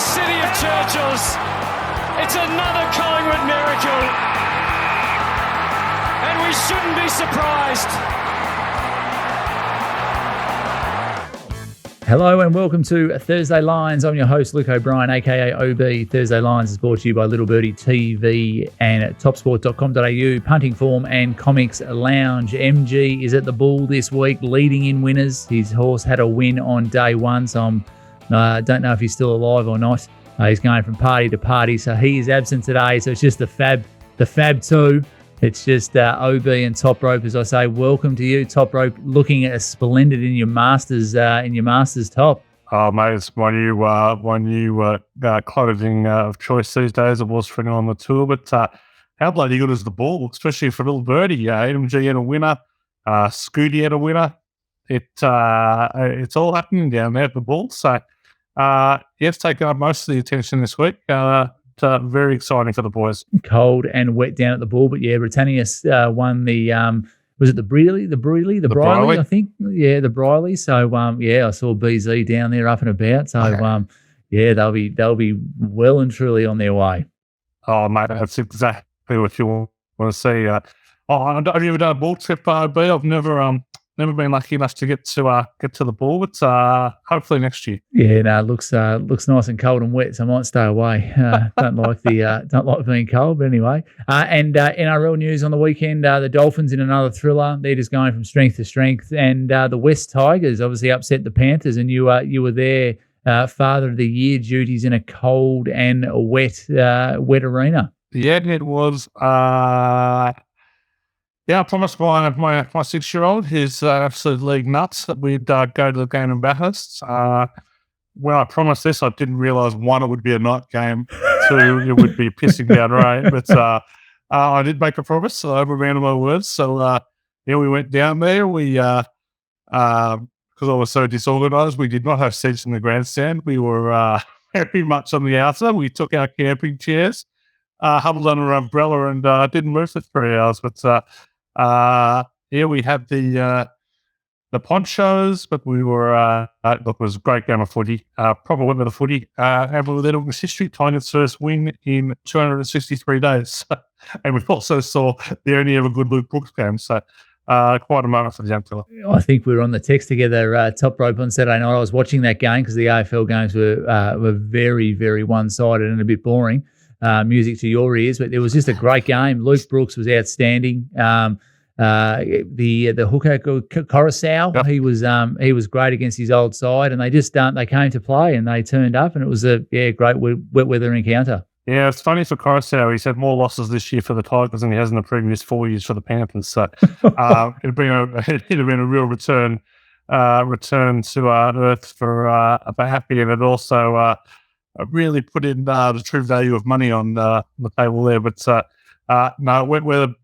city of Churchills. It's another Collingwood miracle. And we shouldn't be surprised. Hello and welcome to Thursday Lines. I'm your host, Luke O'Brien, aka OB. Thursday Lines is brought to you by Little Birdie TV and topsport.com.au, Punting Form and Comics Lounge. MG is at the Bull this week, leading in winners. His horse had a win on day one, so I don't know if he's still alive or not. He's going from party to party, so he is absent today. So it's just the Fab Two. It's just OB and Toprope, as I say. Welcome to you, Toprope, looking splendid in your Masters top. Oh, mate, it's my new clothing of choice these days. It was for anyone on the tour, but how bloody good is the Ball, especially for Little Birdie? MG had a winner, Scooty had a winner. It's all happening down there at the Ball. So, it's taken up most of the attention this week. Very exciting for the boys. Cold and wet down at the Ball, but yeah, Britannius won the was it the Briley, I think. Yeah, the Briley. So I saw BZ down there up and about. So okay. They'll be well and truly on their way. Oh mate, that's exactly what you want to see. Have you ever done a ball trip, B? I've never been lucky enough to get to the Ball, but hopefully next year. Yeah, no, it looks nice and cold and wet, so I might stay away. Don't like being cold, but anyway. And NRL news on the weekend: the Dolphins in another thriller. They're just going from strength to strength, and the West Tigers obviously upset the Panthers. And you were there, Father of the Year duties in a cold and wet arena. Yeah, it was. I promised my 6-year-old, who's absolute league nuts, that we'd go to the game in Bathurst. When I promised this, I didn't realise, one, it would be a night game, two, it would be pissing down rain. But I did make a promise, so I remember my words. So, we went down there. We, because I was so disorganised, we did not have seats in the grandstand. We were very much on the outside. We took our camping chairs, huddled under an umbrella, and didn't move for 3 hours. But we had the ponchos, but we were it was a great game of footy. Proper win with the footy, and we were there to history, tying its first win in 263 days. And we also saw the only ever good Luke Brooks game. So quite a moment for the young fella. I think we were on the text together, Top Rope, on Saturday night. I was watching that game because the AFL games were very, very one-sided and a bit boring. Music to your ears, but it was just a great game. Luke Brooks was outstanding. The hooker Coruscant, yep. He was great against his old side, and they came to play and they turned up, and it was a great wet weather encounter. Yeah, it's funny for Coruscant. He's had more losses this year for the Tigers than he has in the previous 4 years for the Panthers. So it'd have been a real return to earth for Happy, and it also really put in the true value of money on the table there. But no, wet weather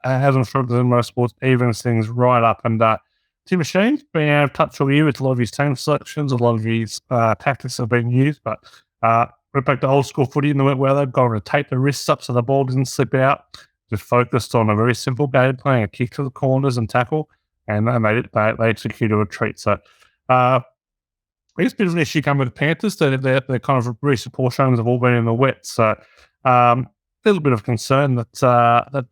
hasn't struggled in most sports, evens things right up. And Tim Machine's been out of touch all year with a lot of his team selections, a lot of his tactics have been used. But went back to old school footy in the wet weather, got to tape the wrists up so the ball didn't slip out. Just focused on a very simple game plan, a kick to the corners and tackle, and they executed a treat. So it's a bit of an issue coming with the Panthers. They're kind of recent portions have all been in the wet. So a little bit of concern that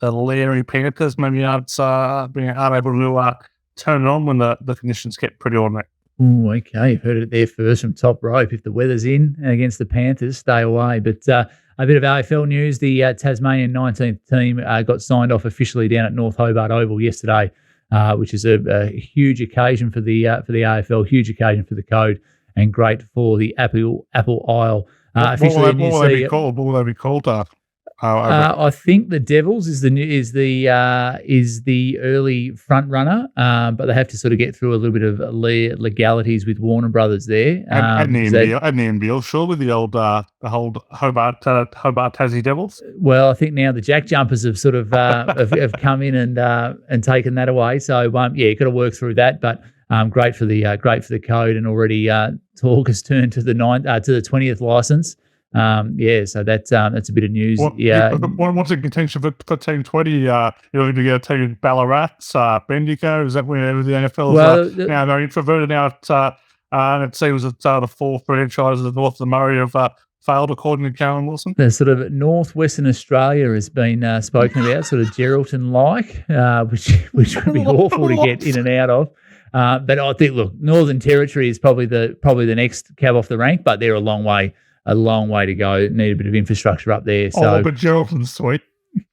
the Leary Panthers maybe aren't able to turn it on when the conditions get pretty ordinary. Oh, okay. You've heard it there first from Top Rope. If the weather's in against the Panthers, stay away. But a bit of AFL news. The Tasmanian 19th team got signed off officially down at North Hobart Oval yesterday, which is a huge occasion for the AFL, huge occasion for the code, and great for the Apple Isle. What will they be called? I think the Devils is the early front runner, but they have to sort of get through a little bit of legalities with Warner Brothers there. And the NBL, sure, with the old Hobart Tassie Devils. Well, I think now the Jack Jumpers have sort of have come in and taken that away. So got to work through that, but. Great for the code, and already talk has turned to the 20th license. So that's a bit of news. What's in contention for Team 20? You're going to get a team in Ballarat, Bendigo. Is that where the NFL now they're introverted out And it seems that the four franchises north of the Murray have failed, according to Karen Wilson. The sort of northwestern Australia has been spoken about, sort of Geraldton-like, which would be awful to get in and out of. But I think, look, Northern Territory is probably the next cab off the rank, but they're a long way to go. Need a bit of infrastructure up there. So, but Geraldton's sweet.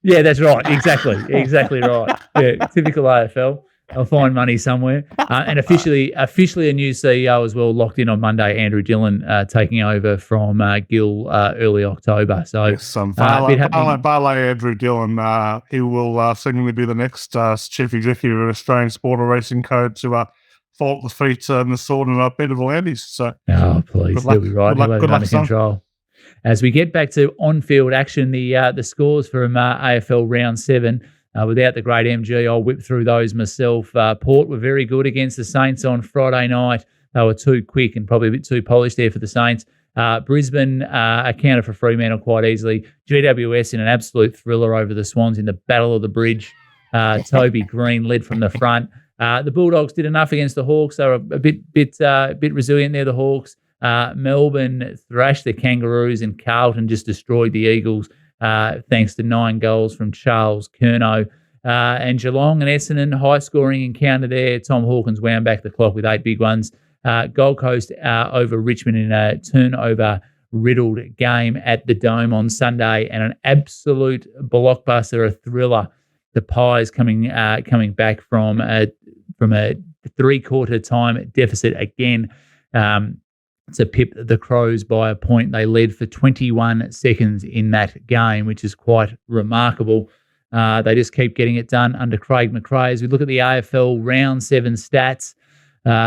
Yeah, that's right. Exactly right. Yeah, typical AFL. I'll find money somewhere. And officially a new CEO as well, locked in on Monday, Andrew Dillon taking over from Gill early October. So yes, Barley Andrew Dillon, he will seemingly be the next chief executive of Australian Sport or Racing Code to fall at the feet and the sword and a bit of the Landys. So, please, he'll be right. He'll have it under control. As we get back to on-field action, the scores from AFL Round 7, without the great MG, I'll whip through those myself. Port were very good against the Saints on Friday night. They were too quick and probably a bit too polished there for the Saints. Brisbane accounted for Fremantle quite easily. GWS in an absolute thriller over the Swans in the Battle of the Bridge. Toby Green led from the front. The Bulldogs did enough against the Hawks. They were a bit resilient there, the Hawks. Melbourne thrashed the Kangaroos and Carlton just destroyed the Eagles thanks to 9 goals from Charles Curnow. And Geelong and Essendon, high-scoring encounter there. Tom Hawkins wound back the clock with 8 big ones. Gold Coast over Richmond in a turnover-riddled game at the Dome on Sunday, and an absolute blockbuster, a thriller. The Pies coming back from a three-quarter time deficit again. To pip the Crows by a point. They led for 21 seconds in that game, which is quite remarkable. They just keep getting it done under Craig McRae. As we look at the AFL Round 7 stats,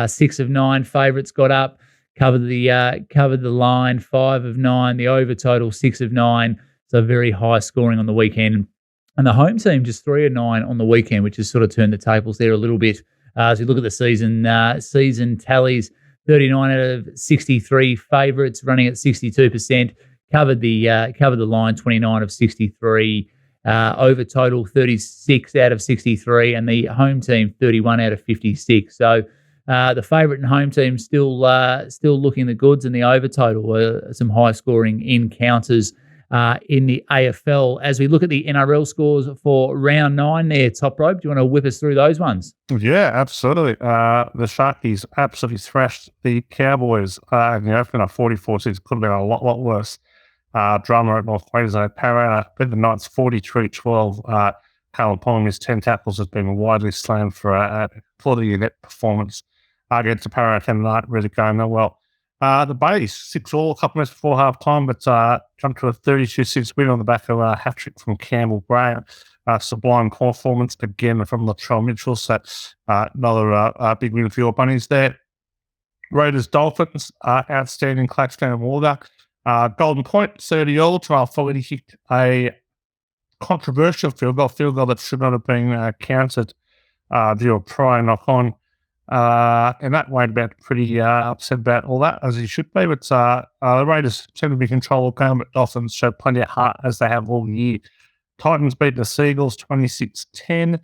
6 of 9 favourites got up, covered the line, 5 of 9, the over total 6 of 9, so very high scoring on the weekend. And the home team just 3 of 9 on the weekend, which has sort of turned the tables there a little bit. As we look at the season tallies, 39 out of 63 favourites, running at 62%. Covered the line, 29 of 63. Over total, 36 out of 63, and the home team, 31 out of 56. So the favourite and home team still looking the goods, and the over total, some high scoring encounters in the AFL. As we look at the NRL scores for round 9 there, Toprope, do you want to whip us through those ones? Yeah, absolutely. The Sharkies absolutely thrashed the Cowboys in the opener, 44-6. Could have been a lot worse. Drama at North Queensland. Parramatta beat the Knights 43-12. Carlton, his 10 tackles, has been widely slammed for a quality net performance against the Parramatta tonight, really going that well. The Bays, 6-all, a couple minutes before half-time, but jumped to a 32-6 win on the back of a hat-trick from Campbell Gray. Sublime performance again from Latrell Mitchell. So another big win for your bunnies there. Raiders Dolphins, outstanding Claxton and Warder. Golden Point, 30-all. Trial Fogarty kicked a controversial field goal that should not have been counted due to a prior knock-on. And that Wade about pretty upset about all that, as he should be. But the Raiders seem to be in control of the game, but Dolphins showed plenty of heart, as they have all year. Titans beat the Seagulls 26-10.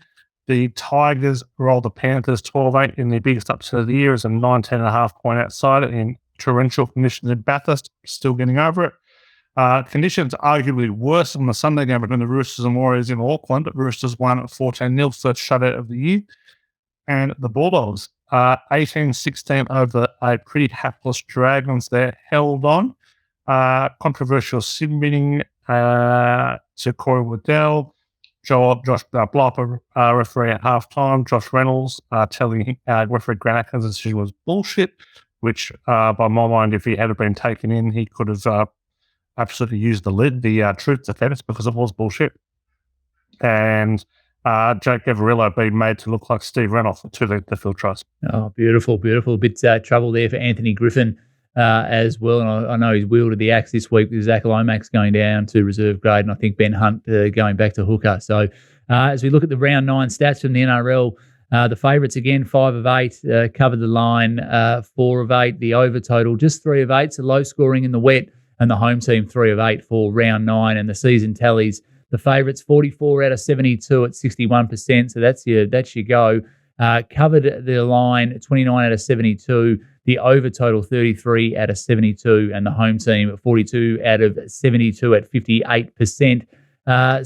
The Tigers rolled the Panthers 12-8 in the biggest upset of the year as a 19.5 point outsider in torrential conditions in Bathurst, still getting over it. Conditions arguably worse on the Sunday game between the Roosters and Warriors in Auckland. Roosters won at 14-0, first shutout of the year. And the Bulldogs, 18-16 over a pretty hapless Dragons there, held on. Controversial submitting to Corey Waddell. Josh Blopper, referee at halftime. Josh Reynolds telling referee Grant Atkins that she was bullshit, which, by my mind, if he had been taken in, he could have absolutely used the truth defence, because it was bullshit. And Jake Gavarillo being made to look like Steve Reynolds to the field tries. Oh, beautiful. A bit trouble there for Anthony Griffin as well. And I know he's wielded the axe this week with Zach Lomax going down to reserve grade, and I think Ben Hunt going back to hooker. So as we look at the round 9 stats from the NRL, the favourites again, 5 of 8, covered the line, 4 of 8. The over total, just 3 of 8, so low scoring in the wet, and the home team 3 of 8 for round 9. And the season tallies, the favourites 44 out of 72 at 61%, so that's your go. Covered the line 29 out of 72. The over total 33 out of 72, and the home team 42 out of 72 at 58%.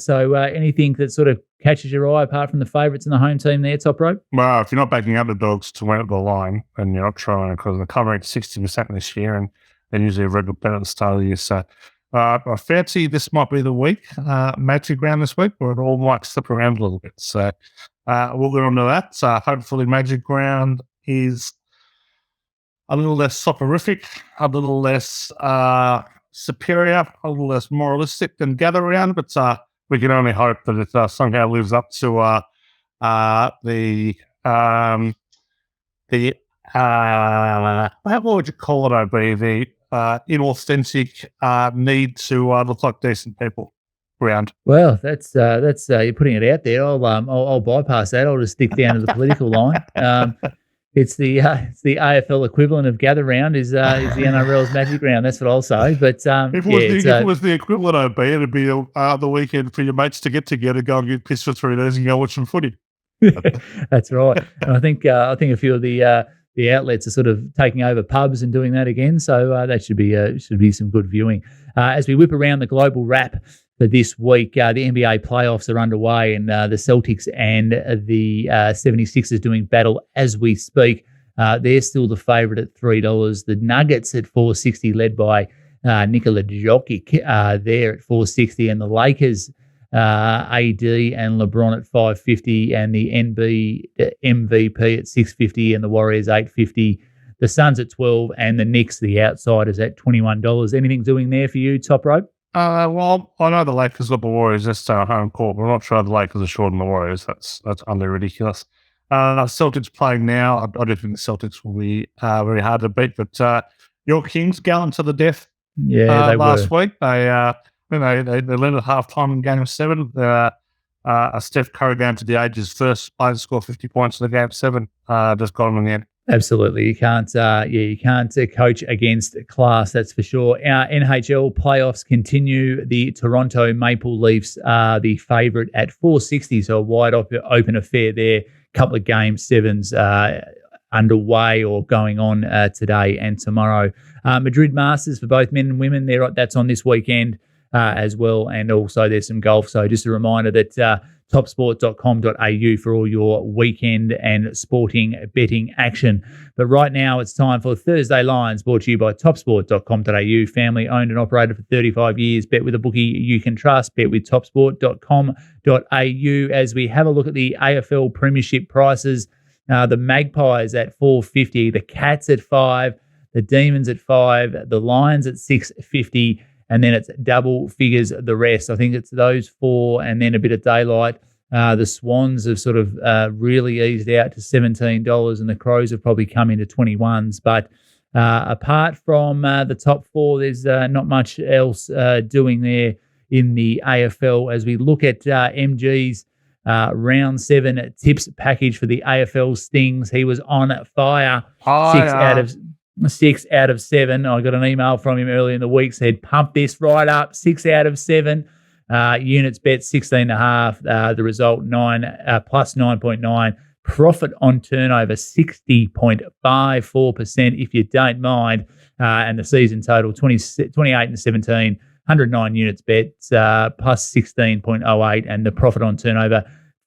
So anything that sort of catches your eye apart from the favourites in the home team there, Toprope? Well, if you're not backing underdogs to win at the line, then you're not trying, because they're covering 60% this year, and they're usually a regular bet at the start of the year. So I fancy this might be the week, Magic Round this week, where it all might slip around a little bit. So we'll go on to that. Hopefully Magic Round is a little less soporific, a little less superior, a little less moralistic than Gather Round, but we can only hope that it somehow lives up to the what would you call it, OB? The inauthentic need to look like decent people round. Well, that's you're putting it out there. I'll bypass that. I'll just stick down to the political line. It's the AFL equivalent of Gather Round is the NRL's Magic Round. That's what I'll say. But if it was the equivalent, OB, it'd be the weekend for your mates to get together, go and get pissed for 3 days, and go watch some footy. That's right. And I think a few of the outlets are sort of taking over pubs and doing that again. So that should be some good viewing. As we whip around the global wrap for this week, the NBA playoffs are underway, and the Celtics and the 76ers doing battle as we speak. They're still the favourite at $3. The Nuggets at $4.60, led by Nikola Jokic, there at $4.60, and the Lakers, AD and LeBron at $5.50, and the MVP at $6.50, and the Warriors $8.50. The Suns at $12, and the Knicks, the outsiders, at $21. Anything doing there for you, Toprope? Well, I know the Lakers got the Warriors this home court, but I'm not sure the Lakers are short on the Warriors. That's utterly ridiculous. Celtics playing now. I don't think the Celtics will be very hard to beat, but your Kings gallant to the death. Yeah, they last were. week. They led at halftime in Game 7. Steph Curry down to the ages first player to score 50 points in the Game 7. Just got him in the end. Absolutely, you can't coach against class. That's for sure. Our NHL playoffs continue. The Toronto Maple Leafs are the favourite at $4.60, so a wide open affair there. Couple of Game 7s underway or going on today and tomorrow. Madrid Masters for both men and women. That's on this weekend as well, and also there's some golf. So just a reminder that topsport.com.au for all your weekend and sporting betting action. But right now it's time for Thursday Lines, brought to you by topsport.com.au. Family owned and operated for 35 years. Bet with a bookie you can trust. Bet with topsport.com.au. As we have a look at the AFL Premiership prices, the Magpies at $4.50, the Cats at $5, the Demons at $5, the Lions at $6.50, and then it's double figures the rest. I think it's those four and then a bit of daylight. The Swans have sort of really eased out to $17, and the Crows have probably come into 21s. But apart from the top four, there's not much else doing there in the AFL. As we look at MG's round 7 tips package for the AFL Stings, he was on fire. 6 out of 7. I got an email from him earlier in the week, said, pump this right up. 6 out of 7. Units bet 16.5. The result plus 9.9. Profit on turnover 60.54%, if you don't mind. And the season total 28 and 17. 109 units bets plus 16.08, and the profit on turnover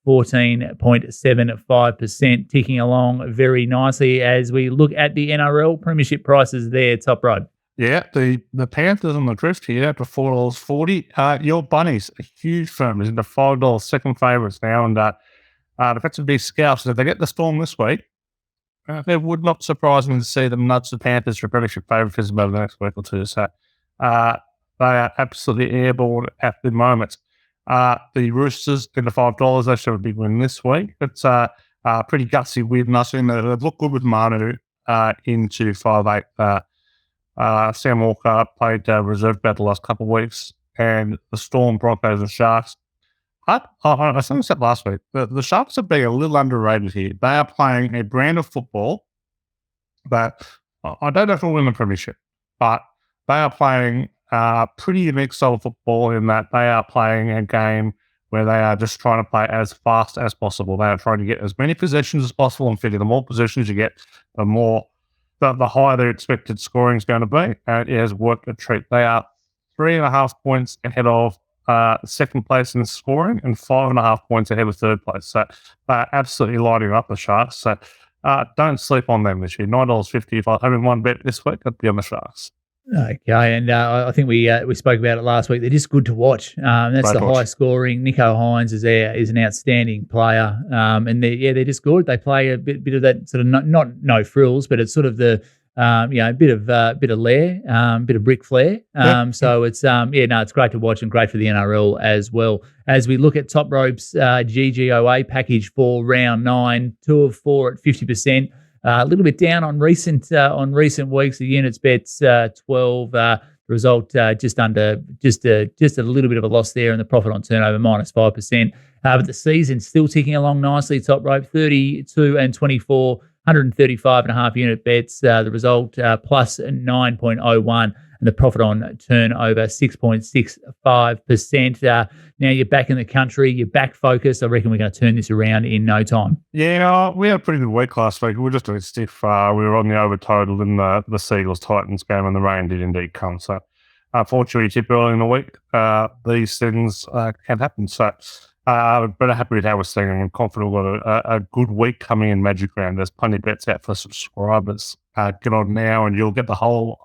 14.75%, ticking along very nicely as we look at the NRL Premiership prices there, Toprope. Yeah, the Panthers on the drift here for $4.40. Your Bunnies, a huge firm, is into $5 second favourites now, and defensively scouts. If they get the Storm this week, it would not surprise me to see them nudge the Panthers for Premiership favouritism over the next week or two. So they are absolutely airborne at the moment. The Roosters into $5. They should have a big win this week. It's pretty gutsy with nothing. They look good with Manu into 5'8". Sam Walker played reserve bat the last couple of weeks, and the Storm, Broncos, and Sharks. I said this last week. The Sharks are being a little underrated here. They are playing a brand of football that I don't know if they'll win the Premiership, but they are playing pretty unique style of football in that they are playing a game where they are just trying to play as fast as possible. They are trying to get as many possessions as possible, and figure the more possessions you get, the more the higher their expected scoring is going to be. And it has worked a treat. They are 3.5 points ahead of second place in scoring and 5.5 points ahead of third place. So they're absolutely lighting up the Sharks. So don't sleep on them this year. $9.50 if I having one bet this week, I'd be on the Sharks. Okay, and I think we spoke about it last week. They're just good to watch. That's Great the watch. high scoring. Nico Hines is an outstanding player, and they're just good. They play a bit of that sort of not no frills, but it's sort of the bit of lair, bit of brick flair. So it's it's great to watch and great for the NRL as well. As we look at Toprope's GGOA package for round 9, 2 of 4 at 50%. A little bit down on recent weeks. The units bets 12. Result just a little bit of a loss there, and the profit on turnover -5%. But the season's still ticking along nicely. Top rope 32 and 24, 135.5 unit bets. The result plus 9.01. And the profit on turnover, 6.65%. Now you're back in the country. You're back focused. I reckon we're going to turn this around in no time. Yeah, we had a pretty good week last week. We were just a bit stiff. We were on the over total in the Seagulls-Titans game, and the rain did indeed come. So, unfortunately, you tip early in the week. These things can happen. So, but happy with how we're seeing and confident we've got a good week coming in Magic Round. There's plenty of bets out for subscribers. Get on now and you'll get the whole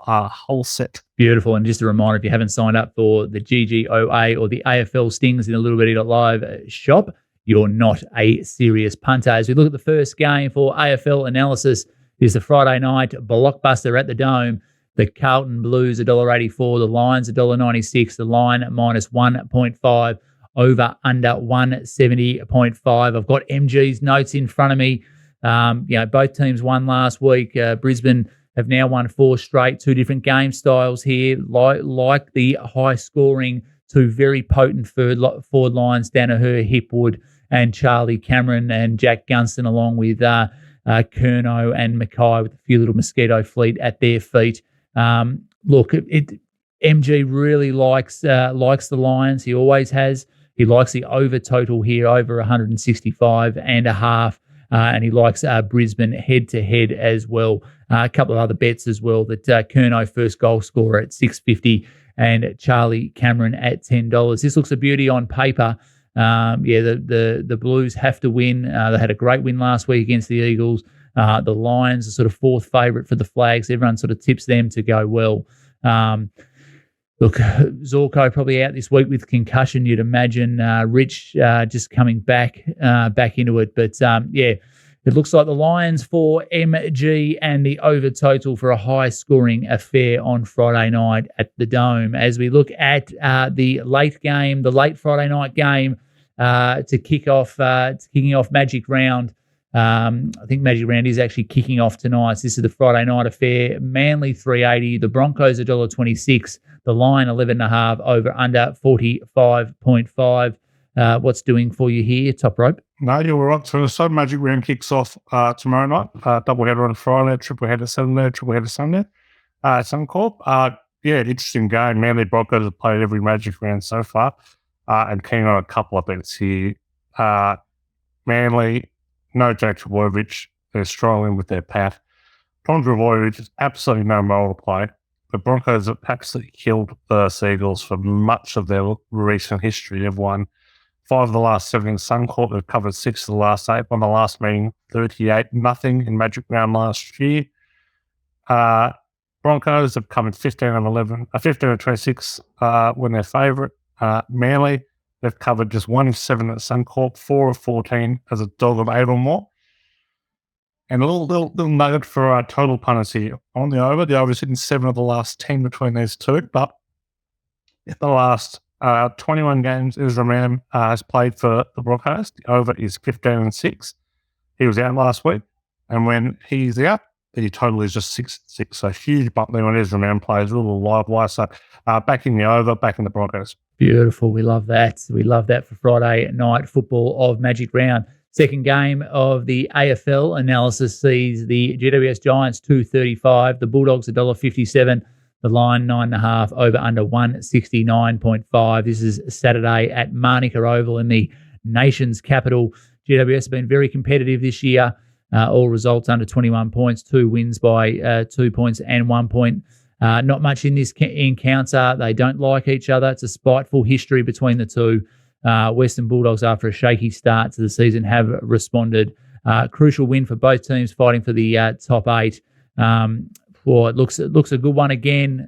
set. Beautiful. And just a reminder, if you haven't signed up for the GGOA or the AFL Stings in the littlebirdie.live shop, you're not a serious punter. As we look at the first game for AFL analysis, is the Friday night blockbuster at the Dome. The Carlton Blues $1.84, the Lions $1.96, the line -1.5. Over under 170.5. I've got MG's notes in front of me. Both teams won last week. Brisbane have now won 4 straight, 2 different game styles here. Like the high scoring, 2 very potent forward lines, Danaher, Hipwood, and Charlie Cameron and Jack Gunston, along with Curnow and Mackay with a few little mosquito fleet at their feet. MG really likes the Lions. He always has. He likes the over total here, over 165.5, and he likes Brisbane head-to-head as well. A couple of other bets as well, that Curnow first goal scorer at $6.50 and Charlie Cameron at $10. This looks a beauty on paper. The Blues have to win. They had a great win last week against the Eagles. The Lions are sort of 4th favourite for the Flags. Everyone sort of tips them to go well. Look, Zorko probably out this week with concussion, you'd imagine. Rich just coming back into it. But, it looks like the Lions for MG and the over total for a high-scoring affair on Friday night at the Dome. As we look at the late Friday night game kicking off Magic Round. I think Magic Round is actually kicking off tonight. So this is the Friday night affair. Manly $3.80, the Broncos $1.26, the line 11.5, over under 45.5. What's doing for you here, Top Rope? No, you're right. So Magic Round kicks off tomorrow night. Double header on Friday, triple header Saturday, triple header Sunday. Suncorp. Interesting game. Manly Broncos have played every Magic Round so far, and keen on a couple of bets here. Manly. No Jack Trbojevic. They're struggling with their path. Tom Trbojevic is absolutely no role to play. The Broncos have absolutely killed the Seagulls for much of their recent history. They've won 5 of the last 7 in Suncorp. They've covered 6 of the last 8. Won the last meeting 38-0 in Magic Round last year. Broncos have covered 15 and 26 when they're favourite. Manly, they've covered just 1 of 7 at Suncorp, 4 of 14 as a dog of 8 or more. And a little nugget for our total punters here. On the over, the over is hitting 7 of the last 10 between these two. But in the last 21 games Ezra Mam has played for the Broncos, the over is 15 and 6. He was out last week. And when he's out, the total is just 6-6. So huge bump there when Ezra Mam plays, a little live wire. So back in the over, back in the Broncos. Beautiful. We love that. We love that for Friday night football of Magic Round. Second game of the AFL analysis sees the GWS Giants $2.35, the Bulldogs $1.57, the line 9.5, over under 169.5. This is Saturday at Manuka Oval in the nation's capital. GWS have been very competitive this year. all results under 21 points, 2 wins by 2 points and 1 point. Not much in this encounter. They don't like each other. It's a spiteful history between the two. Western Bulldogs, after a shaky start to the season, have responded. Crucial win for both teams fighting for the top 8. It looks a good one again.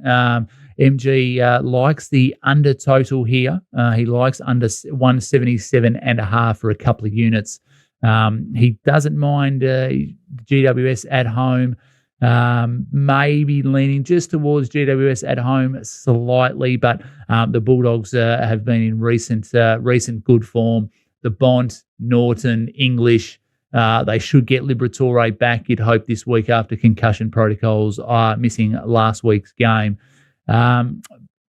MG likes the under total here. He likes under 177.5 for a couple of units. He doesn't mind GWS at home. Maybe leaning just towards GWS at home slightly, but the Bulldogs have been in recent good form. The Bont, Norton, English, they should get Liberatore back, you'd hope, this week after concussion protocols are missing last week's game.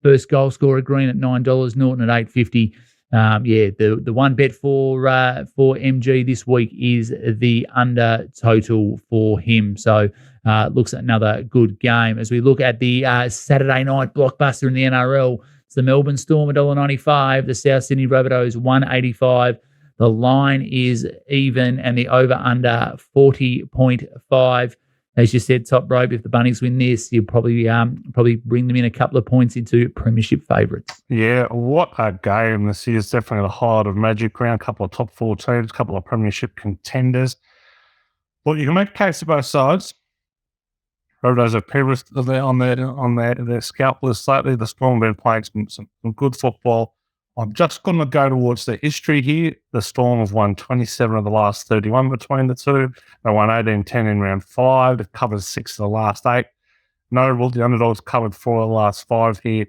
First goal scorer Green at $9, Norton at $8.50. The one bet for MG this week is the under total for him. So looks at another good game. As we look at the Saturday night blockbuster in the NRL, it's the Melbourne Storm $1.95, the South Sydney Rabbitohs $1.85. The line is even and the over-under 40.5. As you said, Toprope, if the Bunnies win this, you'll probably bring them in a couple of points into Premiership favourites. Yeah, what a game this is. Definitely the highlight of Magic Round. A couple of top 4 teams, a couple of Premiership contenders. Well, you can make a case to both sides. Rabbitohs have Pyrrhus on their scalp list lately. The Storm have been playing some good football. I'm just going to go towards the history here. The Storm have won 27 of the last 31 between the two. They won 18-10 in round 5. They've covered 6 of the last 8. Notable, the underdogs covered 4 of the last 5 here.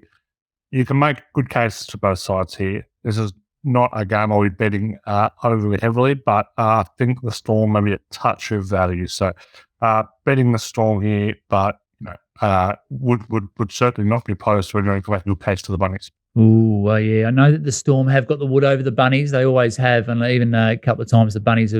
You can make good cases to both sides here. This is not a game I'll be betting overly heavily, but I think the Storm may be a touch of value. So betting the Storm here, but would certainly not be opposed to a good case to the Bunnies. Ooh, yeah. I know that the Storm have got the wood over the Bunnies. They always have, and even a couple of times the Bunnies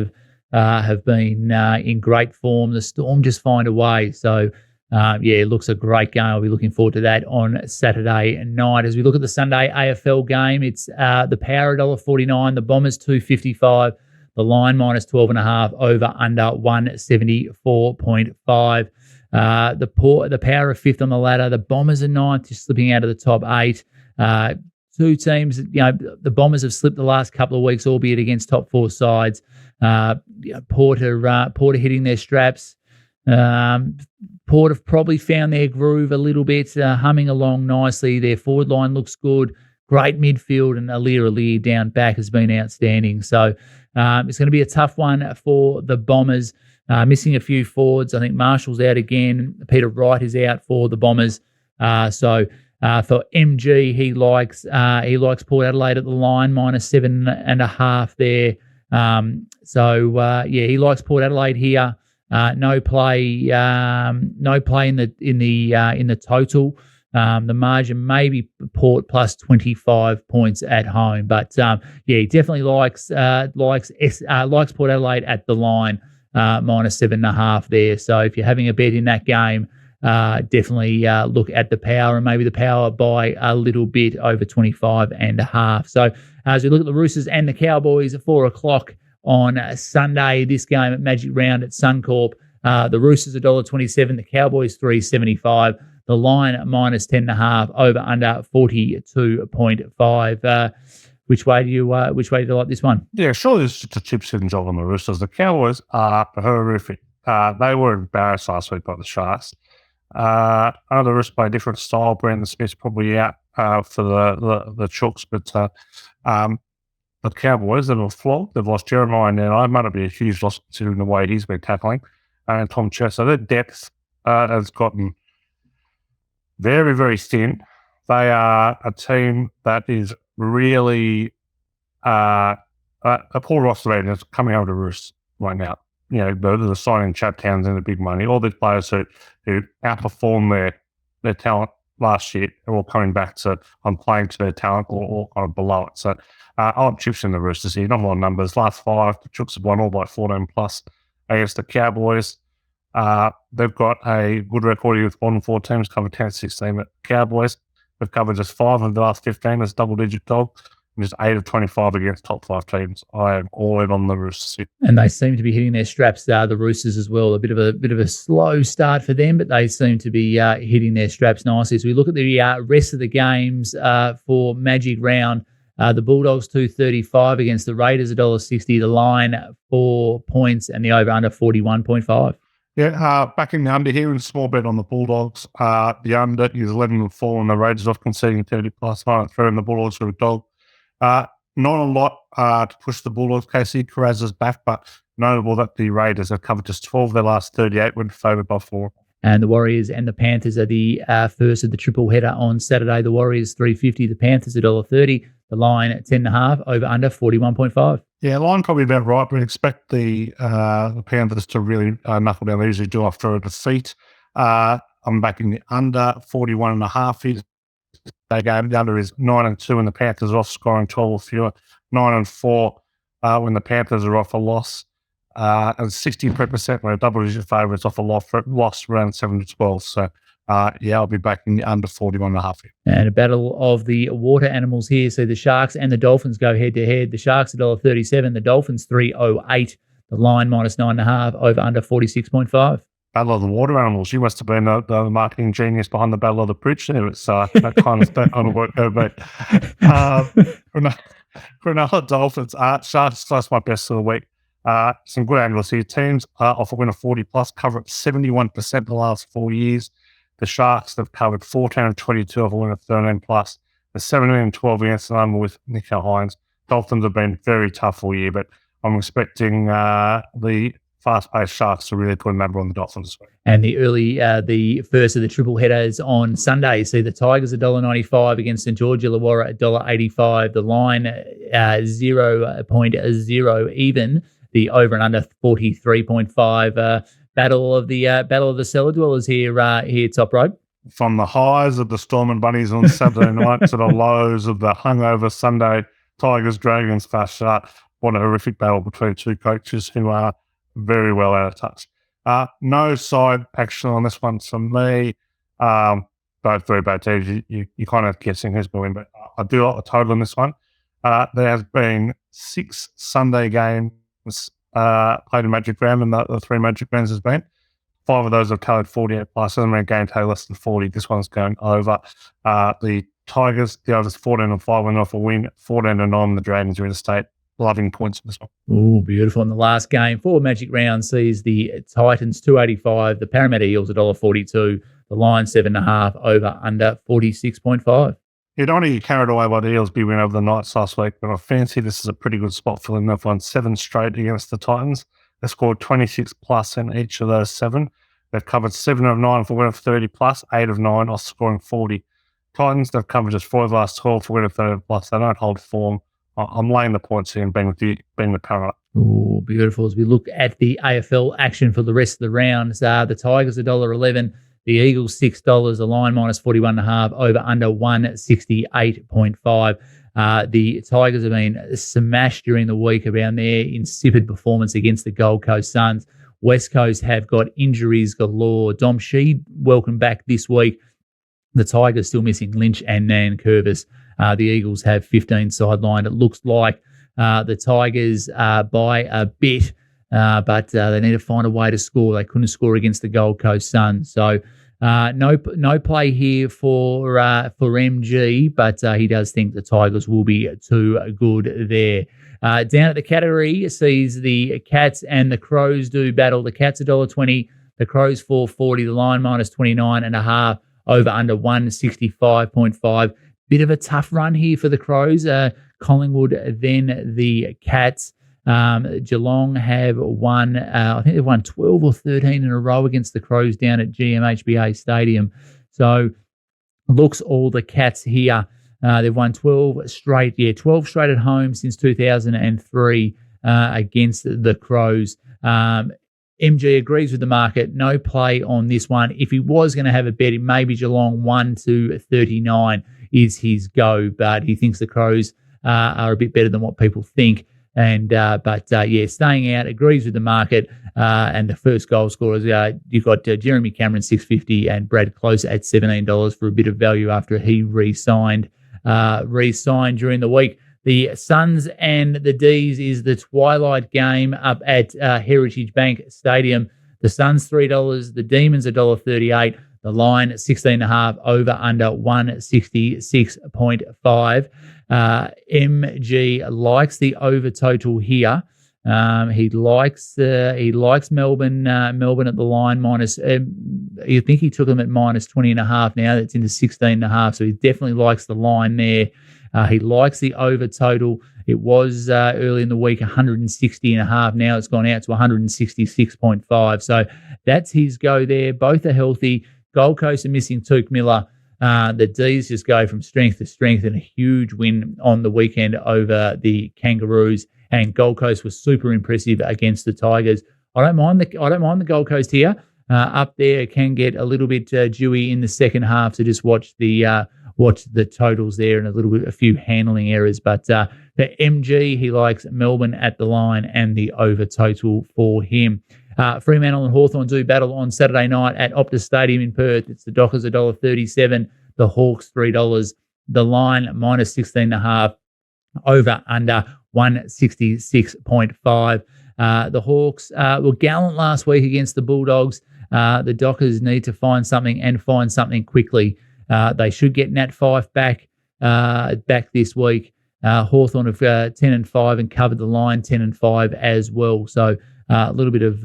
have been in great form. The Storm just find a way. So, it looks a great game. I'll be looking forward to that on Saturday night. As we look at the Sunday AFL game, it's the Power $1.49, the Bombers $2.55, the line minus 12.5, over under 174.5. The Power are 5th on the ladder. The Bombers are 9th, just slipping out of the top 8. Two teams, the Bombers have slipped the last couple of weeks, albeit against top 4 sides. Porter hitting their straps. Port have probably found their groove a little bit, humming along nicely. Their forward line looks good. Great midfield, and Alir down back has been outstanding. So it's going to be a tough one for the Bombers. Missing a few forwards. I think Marshall's out again. Peter Wright is out for the Bombers. For MG, he likes Port Adelaide at the line minus 7.5 there. He likes Port Adelaide here. No play in the total. The margin may be Port plus 25 points at home, but he definitely likes Port Adelaide at the line minus 7.5 there. So if you're having a bet in that game, definitely look at the Power, and maybe the Power by a little bit over 25.5. So as we look at the Roosters and the Cowboys at 4:00 on Sunday, this game at Magic Round at Suncorp, the Roosters $1.27, the Cowboys $3.75, the line minus 10.5, over under 42.5. Which way do you like this one? Yeah, surely it's just a chip-sitting job on the Roosters. The Cowboys are horrific. They were embarrassed last week by the Sharks. I know the Roosters play a different style. Brandon Smith's probably out for the Chooks, but the Cowboys, they were flogged. They've lost Jeremiah now. It might be a huge loss considering the way he's been tackling. And Tom Chess. So their depth has gotten very, very thin. They are a team that is really a poor roster is coming over to Roosters right now. The signing Chad Townsend, the big money. All these players who outperformed their talent last year are all coming back to playing to their talent or kind of below it. So I'm chips in the Roosters here. Not a lot of numbers. Last 5, the Chooks have won all by 14 plus against the Cowboys. They've got a good record here with 1 and 4 teams, covered 10-16 at Cowboys. They've covered just 5 of the last 15 as double-digit dog. and just 8 of 25 against top 5 teams. I am all in on the Roosters. And they seem to be hitting their straps, the Roosters as well. A bit of a slow start for them, but they seem to be hitting their straps nicely. So we look at the rest of the games for Magic Round. The Bulldogs 2.35 against the Raiders $1.60. The line 4 points and the over/under 41.5. Yeah, backing the under here in small bet on the Bulldogs. The under is 11-4 and the Raiders off conceding 30 plus 9-3 and the Bulldogs are a dog. Not a lot to push the Bulldogs. KC Carrazza's back, but notable that the Raiders have covered just 12 of their last 38 when favoured by 4. And the Warriors and the Panthers are the first of the triple header on Saturday. The Warriors $3.50, the Panthers $1.30. The line at 10.5, over under 41.5. Yeah, line probably about right, but expect the Panthers to really knuckle down. They usually do after a defeat. I'm backing the under 41.5. The under is 9-2 and the Panthers are off scoring 12 or fewer. 9-4 when the Panthers are off a loss. And 63% when a double-digit favourites off a loss around 7-12. So, I'll be backing the under 41.5. And a battle of the water animals here. So the Sharks and the Dolphins go head-to-head. The Sharks $1.37, the Dolphins $3.08. The line -9.5, over under 46.5. Battle of the water animals. You must have been the marketing genius behind the Battle of the Bridge there. It's that kind of work there, mate. Cronulla Dolphins. Sharks plus my best of the week. Some good angles here. Teams off a win of 40 plus, cover at 71% the last 4 years. The Sharks have covered 14 of 22 off a win of 13 plus. The 17 and 12 against the number with Nico Hines. Dolphins have been very tough all year, but I'm expecting the fast-paced Sharks to really put a number on the Dolphins. And the first of the triple headers on Sunday. See the Tigers $1.95 against St George Illawarra $1.85. The line 0.0 even. The over and under 43.5. Battle of the cellar dwellers here. Toprope. From the highs of the Storm and Bunnies on Saturday night to the lows of the hungover Sunday Tigers Dragons fast start. What a horrific battle between two coaches who are very well out of touch. No side action on this one from me. Both very bad teams. You're kind of guessing who's going to win, but I do like the total in this one. There has been 6 Sunday games played in Magic Round, and the 3 Magic Rounds has been. 5 of those have tallied 48 plus. Hasn't been a game total less than 40. This one's going over. The Tigers, the others 14-5 went off a win. 14-9, the Dragons are in the state. Loving points in this one. Oh, beautiful. In the last game, 4 Magic Round sees the Titans $2.85, the Parramatta Eels $1.42, the line 7.5, over under 46.5. You'd only get carried away by the Eels big win over the Knights last week, but I fancy this is a pretty good spot for them. They've won 7 straight against the Titans. They scored 26 plus in each of those 7. They've covered 7 of 9 for win of 30 plus, 8 of 9 off scoring 40. Titans, they've covered just 4 of the last 12 for win of 30 plus. They don't hold form. I'm laying the points here and being with Parramatta. Oh, beautiful. As we look at the AFL action for the rest of the rounds, the Tigers $1.11, the Eagles $6, the line -41.5, over under 168.5. The Tigers have been smashed during the week around their insipid performance against the Gold Coast Suns. West Coast have got injuries galore. Dom Sheed, welcome back this week. The Tigers still missing Lynch and Nankervis. The Eagles have 15 sidelined. It looks like the Tigers by a bit, but they need to find a way to score. They couldn't score against the Gold Coast Suns. So no play here for MG, but he does think the Tigers will be too good there. Down at the category sees the Cats and the Crows do battle. The Cats $1.20, the Crows $4.40, the line -29.5, over under 165.5. Bit of a tough run here for the Crows. Collingwood, then the Cats. Geelong have won, I think they've won 12 or 13 in a row against the Crows down at GMHBA Stadium. So looks all the Cats here. They've won 12 straight at home since 2003 against the Crows. MG agrees with the market. No play on this one. If he was going to have a bet, maybe Geelong 1-39 is his go, but he thinks the Crows are a bit better than what people think. And staying out, agrees with the market. And the first goal scorers, you've got Jeremy Cameron $6.50 and Brad Close at $17 for a bit of value after he re-signed during the week. The Suns and the D's is the twilight game up at Heritage Bank Stadium. The Suns $3, the Demons $1.38. The line 16.5, over under 166.5. MG likes the over total here. He likes Melbourne. Melbourne at the line minus. You think he took them at minus 20.5 now. That's into 16.5. So he definitely likes the line there. He likes the over total. It was early in the week 160.5. Now it's gone out to 166.5. So that's his go there. Both are healthy. Gold Coast are missing Tuke Miller. The D's just go from strength to strength, and a huge win on the weekend over the Kangaroos. And Gold Coast was super impressive against the Tigers. I don't mind the Gold Coast here. Up there can get a little bit dewy in the second half. So just watch the totals there and a few handling errors. But for MG, he likes Melbourne at the line and the over total for him. Fremantle and Hawthorn do battle on Saturday night at Optus Stadium in Perth. It's the Dockers $1.37, the Hawks $3. The line minus 16.5, over under 166.5. The Hawks were gallant last week against the Bulldogs. The Dockers need to find something and find something quickly. They should get Nat Fyfe back this week. Hawthorn have 10-5 and covered the line 10-5 as well. So a little bit of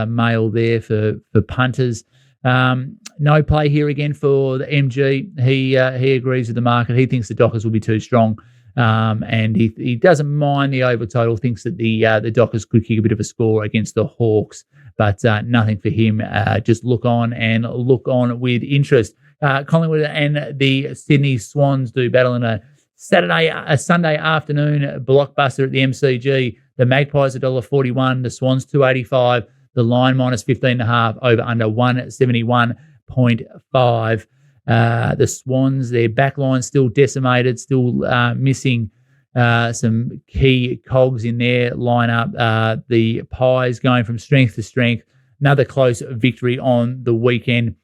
mail there for punters. No play here again for the MG. He agrees with the market. He thinks the Dockers will be too strong, and he doesn't mind the over total. Thinks that the Dockers could kick a bit of a score against the Hawks, but nothing for him. Just look on with interest. Collingwood and the Sydney Swans do battle in a Sunday afternoon blockbuster at the MCG. The Magpies $1.41, the Swans $2.85, the line minus 15.5, over under 171.5. The Swans, their back line still decimated, still missing some key cogs in their lineup. The Pies going from strength to strength. Another close victory on the weekend.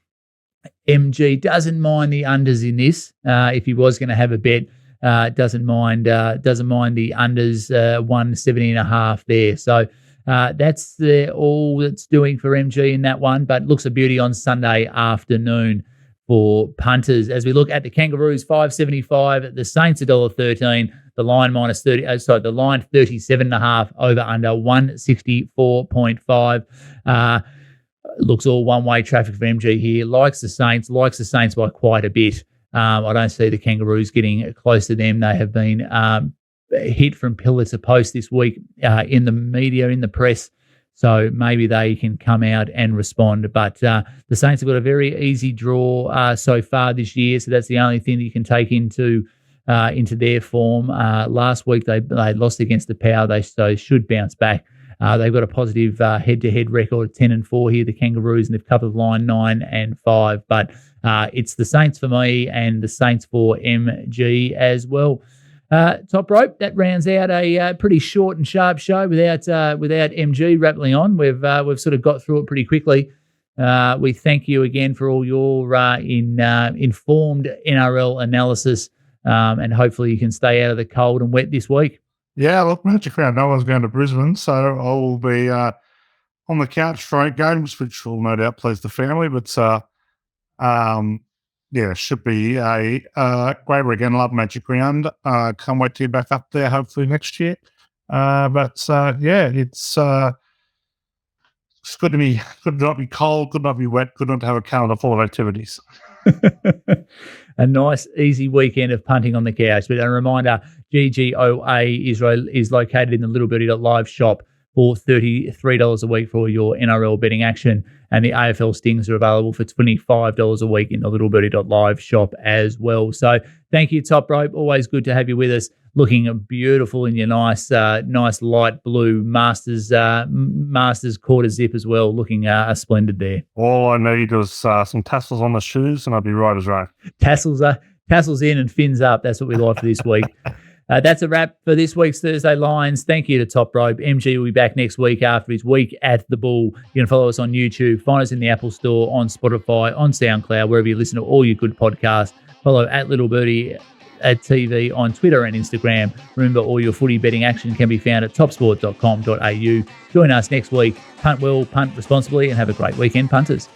MG doesn't mind the unders in this. If he was going to have a bet, doesn't mind the unders 170.5 there. So that's all that's doing for MG in that one. But looks a beauty on Sunday afternoon for punters. As we look at the Kangaroos, $5.75. The Saints $1.13. The line minus 30. The line 37.5. Over under 164.5. Looks all one-way traffic for MG here. Likes the Saints by quite a bit. I don't see the Kangaroos getting close to them. They have been hit from pillar to post this week in the media, in the press. So maybe they can come out and respond. But the Saints have got a very easy draw so far this year. So that's the only thing that you can take into their form. Last week they lost against the Power. They should bounce back. They've got a positive head-to-head record, 10-4 here, the Kangaroos, and they've covered the line 9-5. But it's the Saints for me and the Saints for MG as well. Top rope, that rounds out a pretty short and sharp show without MG rattling on. We've sort of got through it pretty quickly. We thank you again for all your informed NRL analysis, and hopefully you can stay out of the cold and wet this week. Yeah, look, Magic Round, no one's going to Brisbane, so I will be on the couch for 8 games, which will no doubt please the family. But should be a great weekend. Love Magic Round. Can't wait to get back up there, hopefully next year. It's good to not be cold, good not be wet, good not to have a calendar full of activities. A nice, easy weekend of punting on the couch. But a reminder, GGOA Israel is located in the littlebirdie.live shop for $33 a week for your NRL betting action. And the AFL Stings are available for $25 a week in the littlebirdie.live shop as well. So thank you, Top Rope. Always good to have you with us. Looking beautiful in your nice light blue Masters quarter zip as well. Looking splendid there. All I need is some tassels on the shoes, and I'll be right as right. Tassels in and fins up. That's what we like for this week. That's a wrap for this week's Thursday Lines. Thank you to Top Rope. MG will be back next week after his week at the Bull. You can follow us on YouTube, find us in the Apple Store, on Spotify, on SoundCloud, wherever you listen to all your good podcasts. Follow at Little Birdie TV on Twitter and Instagram. Remember, all your footy betting action can be found at topsport.com.au. Join us next week. Punt well, punt responsibly, and have a great weekend, punters.